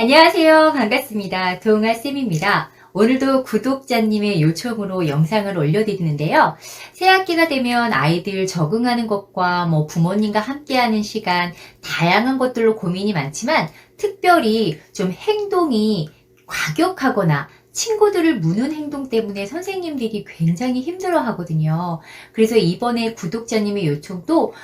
안녕하세요. 반갑습니다. 도ың아쌤입니다. 오늘도 구독자님의 요청으로 영상을 올려드리는데요. 새학기가 되면 아이들 적응하는 것과 부모님과 함께하는 시간, 다양한 것들로 고민이 많지만 특별히 좀 행동이 과격하거나 친구들을 무는 행동 때문에 선생님들이 굉장히 힘들어 하거든요. 그래서 이번에 구독자님의 요청도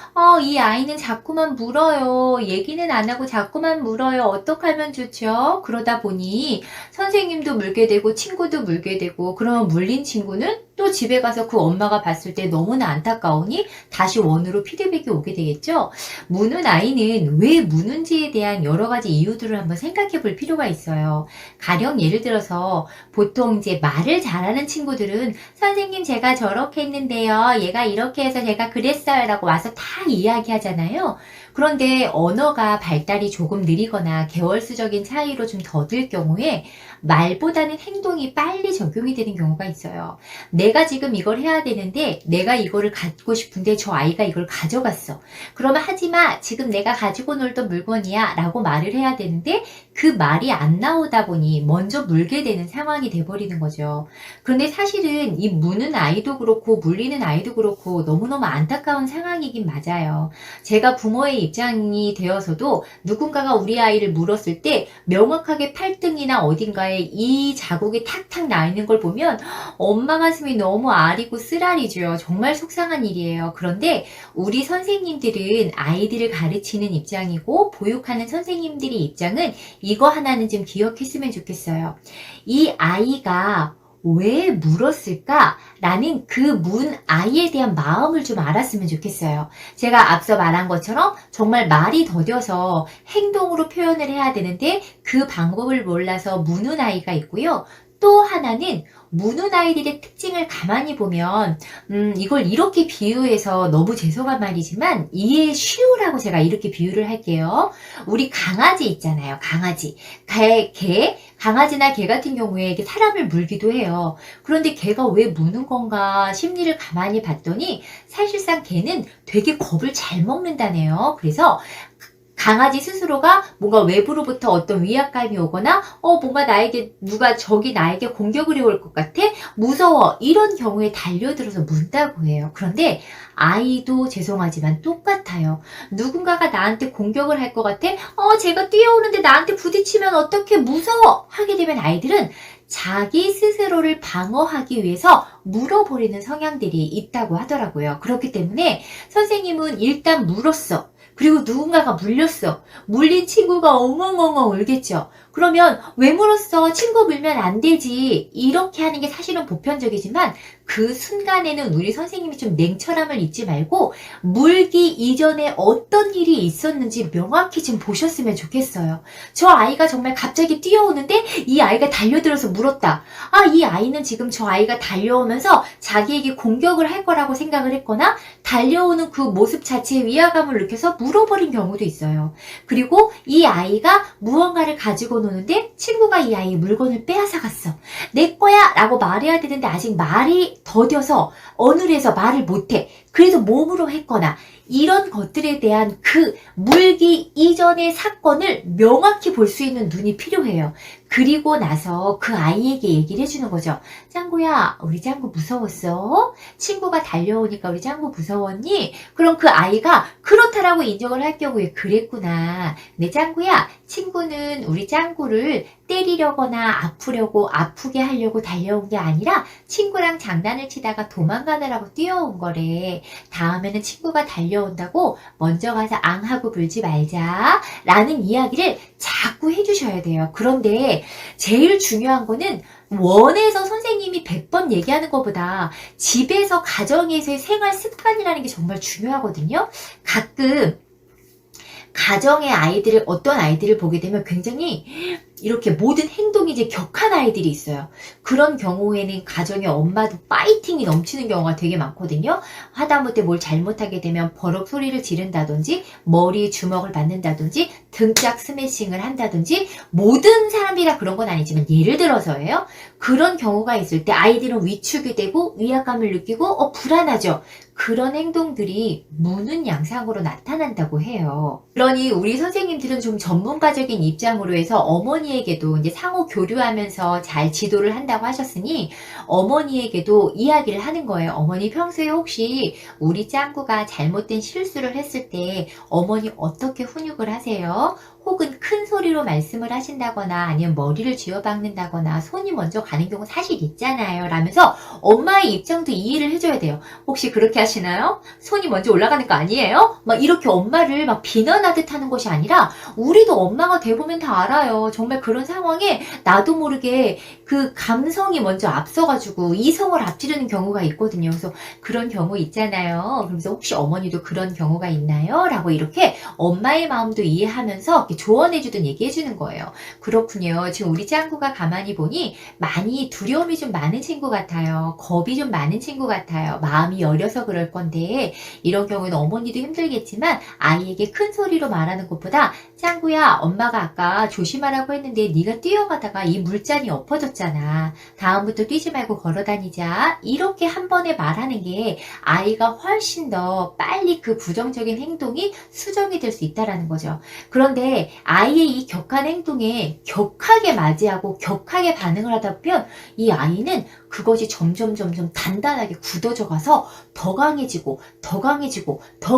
이 아이는 자꾸만 물어요. 얘기는 안 하고 자꾸만 물어요. 어떻게 하면 좋죠? 그러다 보니 선생님도 물게 되고 친구도 물게 되고, 그러면 물린 친구는 또 집에 가서 그 엄마가 봤을 때 너무나 안타까우니 다시 원으로 피드백이 오게 되겠죠. 무는 아이는 왜 무는지에 대한 여러 가지 이유들을 한번 생각해 볼 필요가 있어요. 가령 예를 들어서 보통 이제 말을 잘하는 친구들은 선생님 제가 저렇게 했는데요. 얘가 이렇게 해서 제가 그랬어요. 라고 와서 다 이야기하잖아요. 그런데 언어가 발달이 조금 느리거나 계월수적인 차이로 좀 더딜 경우에 말보다는 행동이 빨리 적용이 되는 경우가 있어요. 내가 지금 이걸 해야 되는데 내가 이거를 갖고 싶은데 저 아이가 이걸 가져갔어. 그러면 하지마. 지금 내가 가지고 놀던 물건이야. 라고 말을 해야 되는데 그 말이 안 나오다 보니 먼저 물게 되는 상황이 돼버리는 거죠. 그런데 사실은 이 무는 아이도 그렇고 물리는 아이도 그렇고 너무너무 안타까운 상황이긴 맞아요. 제가 부모의 입장이 되어서도 누군가가 우리 아이를 물었을 때 명확하게 팔등이나 어딘가에 이 자국이 탁탁 나 있는 걸 보면 엄마 가슴이 너무 아리고 쓰라리죠. 정말 속상한 일이에요. 그런데 우리 선생님들은 아이들을 가르치는 입장이고 보육하는 선생님들의 입장은 이거 하나는 좀 기억했으면 좋겠어요. 이 아이가 왜 물었을까? 라는 그 문 아이에 대한 마음을 좀 알았으면 좋겠어요. 제가 앞서 말한 것처럼 정말 말이 더뎌서 행동으로 표현을 해야 되는데 그 방법을 몰라서 무는 아이가 있고요. 또 하나는 무는 아이들의 특징을 가만히 보면 이걸 이렇게 비유해서 너무 죄송한 말이지만 이해 쉬우라고 제가 이렇게 비유를 할게요. 우리 강아지 있잖아요. 강아지. 강아지나 개 같은 경우에 이게 사람을 물기도 해요. 그런데 개가 왜 무는 건가 심리를 가만히 봤더니 사실상 개는 되게 겁을 잘 먹는다네요. 그래서 강아지 스스로가 뭔가 외부로부터 어떤 위압감이 오거나 뭔가 적이 나에게 공격을 해올 것 같아 무서워 이런 경우에 달려들어서 문다고 해요. 그런데 아이도 죄송하지만 똑같아요. 누군가가 나한테 공격을 할 것 같아 제가 뛰어오는데 나한테 부딪히면 어떻게 무서워 하게 되면 아이들은 자기 스스로를 방어하기 위해서 물어버리는 성향들이 있다고 하더라고요. 그렇기 때문에 선생님은 일단 물었어. 그리고 누군가가 물렸어. 물린 친구가 엉엉엉엉 울겠죠. 그러면 왜 물었어? 친구 물면 안 되지. 이렇게 하는 게 사실은 보편적이지만 그 순간에는 우리 선생님이 좀 냉철함을 잊지 말고 물기 이전에 어떤 일이 있었는지 명확히 좀 보셨으면 좋겠어요. 저 아이가 정말 갑자기 뛰어오는데 이 아이가 달려들어서 물었다. 이 아이는 지금 저 아이가 달려오면서 자기에게 공격을 할 거라고 생각을 했거나 달려오는 그 모습 자체에 위화감을 느껴서 물어버린 경우도 있어요. 그리고 이 아이가 무언가를 가지고 노는데 친구가 이 아이의 물건을 빼앗아갔어. 내 거야! 라고 말해야 되는데 아직 말이 더뎌서 어눌해서 말을 못해. 그래서 몸으로 했거나 이런 것들에 대한 그 물기 이전의 사건을 명확히 볼 수 있는 눈이 필요해요. 그리고 나서 그 아이에게 얘기를 해주는 거죠. 짱구야, 우리 짱구 무서웠어? 친구가 달려오니까 우리 짱구 무서웠니? 그럼 그 아이가 그렇다라고 인정을 할 경우에 그랬구나. 내 짱구야, 친구는 우리 짱구를 때리려거나 아프게 하려고 달려온 게 아니라 친구랑 장난을 치다가 도망가느라고 뛰어온 거래. 다음에는 친구가 달려온다고 먼저 가서 앙하고 불지 말자 라는 이야기를 자꾸 해주셔야 돼요. 그런데 제일 중요한 거는 원에서 선생님이 100번 얘기하는 것보다 집에서 가정에서의 생활 습관이라는 게 정말 중요하거든요. 가끔 가정의 어떤 아이들을 보게 되면 굉장히 이렇게 모든 행동이 이제 격한 아이들이 있어요. 그런 경우에는 가정의 엄마도 파이팅이 넘치는 경우가 되게 많거든요. 하다못해 뭘 잘못하게 되면 버럭 소리를 지른다든지 머리에 주먹을 맞는다든지 등짝 스매싱을 한다든지 모든 사람들이 다 그런 건 아니지만 예를 들어서예요. 그런 경우가 있을 때 아이들은 위축이 되고 위압감을 느끼고 불안하죠. 그런 행동들이 무는 양상으로 나타난다고 해요. 그러니 우리 선생님들은 좀 전문가적인 입장으로 해서 어머니에게도 이제 상호 교류하면서 잘 지도를 한다고 하셨으니 어머니에게도 이야기를 하는 거예요. 어머니 평소에 혹시 우리 짱구가 잘못된 실수를 했을 때 어머니 어떻게 훈육을 하세요? 혹은 큰 소리로 말씀을 하신다거나 아니면 머리를 쥐어박는다거나 손이 먼저 가는 경우 사실 있잖아요. 라면서 엄마의 입장도 이해를 해줘야 돼요. 혹시 그렇게 하시나요? 손이 먼저 올라가는 거 아니에요? 막 이렇게 엄마를 막 비난하듯 하는 것이 아니라 우리도 엄마가 돼보면 다 알아요. 정말 그런 상황에 나도 모르게 그 감성이 먼저 앞서가지고 이성을 앞지르는 경우가 있거든요. 그래서 그런 경우 있잖아요. 그러면서 혹시 어머니도 그런 경우가 있나요? 라고 이렇게 엄마의 마음도 이해하면서 이렇게 조언해주든 얘기해주는 거예요. 그렇군요. 지금 우리 짱구가 가만히 보니 많이 두려움이 좀 많은 친구 같아요. 겁이 좀 많은 친구 같아요. 마음이 여려서 그럴 건데 이런 경우는 어머니도 힘들겠지만 아이에게 큰 소리로 말하는 것보다 짱구야, 엄마가 아까 조심하라고 했는데 네가 뛰어가다가 이 물잔이 엎어졌잖아. 다음부터 뛰지 말고 걸어다니자. 이렇게 한 번에 말하는 게 아이가 훨씬 더 빨리 그 부정적인 행동이 수정이 될 수 있다는 거죠. 그런데 아이의 이 격한 행동에 격하게 맞이하고 격하게 반응을 하다 보면 이 아이는 그것이 점점 단단하게 굳어져 가서 더 강해지고 더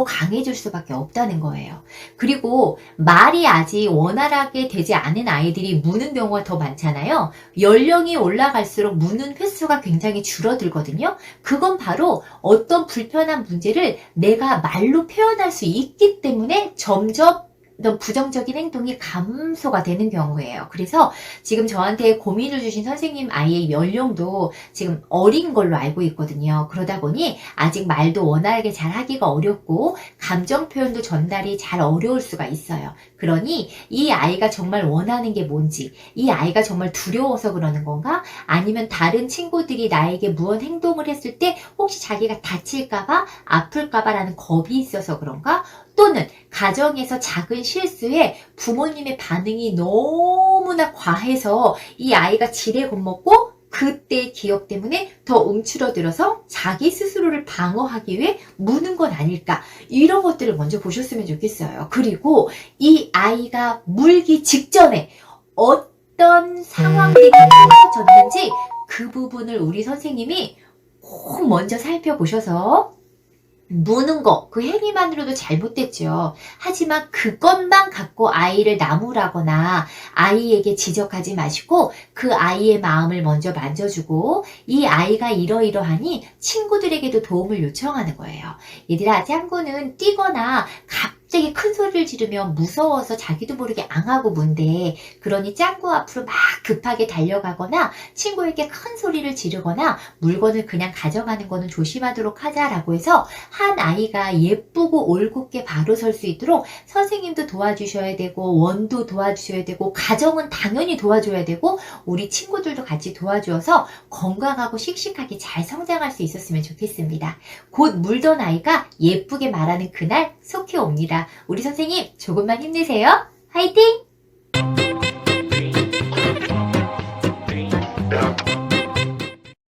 강해질 수밖에 없다는 거예요. 그리고 말이 아직 원활하게 되지 않은 아이들이 무는 경우가 더 많잖아요. 연령이 올라갈수록 무는 횟수가 굉장히 줄어들거든요. 그건 바로 어떤 불편한 문제를 내가 말로 표현할 수 있기 때문에 점점 이런 부정적인 행동이 감소가 되는 경우예요. 그래서 지금 저한테 고민을 주신 선생님 아이의 연령도 지금 어린 걸로 알고 있거든요. 그러다 보니 아직 말도 원활하게 잘 하기가 어렵고 감정 표현도 전달이 잘 어려울 수가 있어요. 그러니 이 아이가 정말 원하는 게 뭔지, 이 아이가 정말 두려워서 그러는 건가? 아니면 다른 친구들이 나에게 무언 행동을 했을 때 혹시 자기가 다칠까봐, 아플까봐 라는 겁이 있어서 그런가? 또는 가정에서 작은 실수에 부모님의 반응이 너무나 과해서 이 아이가 지레 겁먹고 그때의 기억 때문에 더 움츠러들어서 자기 스스로를 방어하기 위해 무는 건 아닐까, 이런 것들을 먼저 보셨으면 좋겠어요. 그리고 이 아이가 물기 직전에 어떤 상황들이 펼쳐졌는지 그 부분을 우리 선생님이 꼭 먼저 살펴보셔서 무는 거, 그 행위만으로도 잘못됐죠. 하지만 그것만 갖고 아이를 나무라거나 아이에게 지적하지 마시고 그 아이의 마음을 먼저 만져주고 이 아이가 이러이러하니 친구들에게도 도움을 요청하는 거예요. 얘들아, 짱구는 뛰거나 갑자기 큰 소리를 지르면 무서워서 자기도 모르게 앙하고 문대. 그러니 짱구 앞으로 막 급하게 달려가거나 친구에게 큰 소리를 지르거나 물건을 그냥 가져가는 거는 조심하도록 하자라고 해서 한 아이가 예쁘고 올곧게 바로 설 수 있도록 선생님도 도와주셔야 되고 원도 도와주셔야 되고 가정은 당연히 도와줘야 되고 우리 친구들도 같이 도와주어서 건강하고 씩씩하게 잘 성장할 수 있었으면 좋겠습니다. 곧 물던 아이가 예쁘게 말하는 그날 속히 옵니다. 우리 선생님 조금만 힘내세요. 화이팅!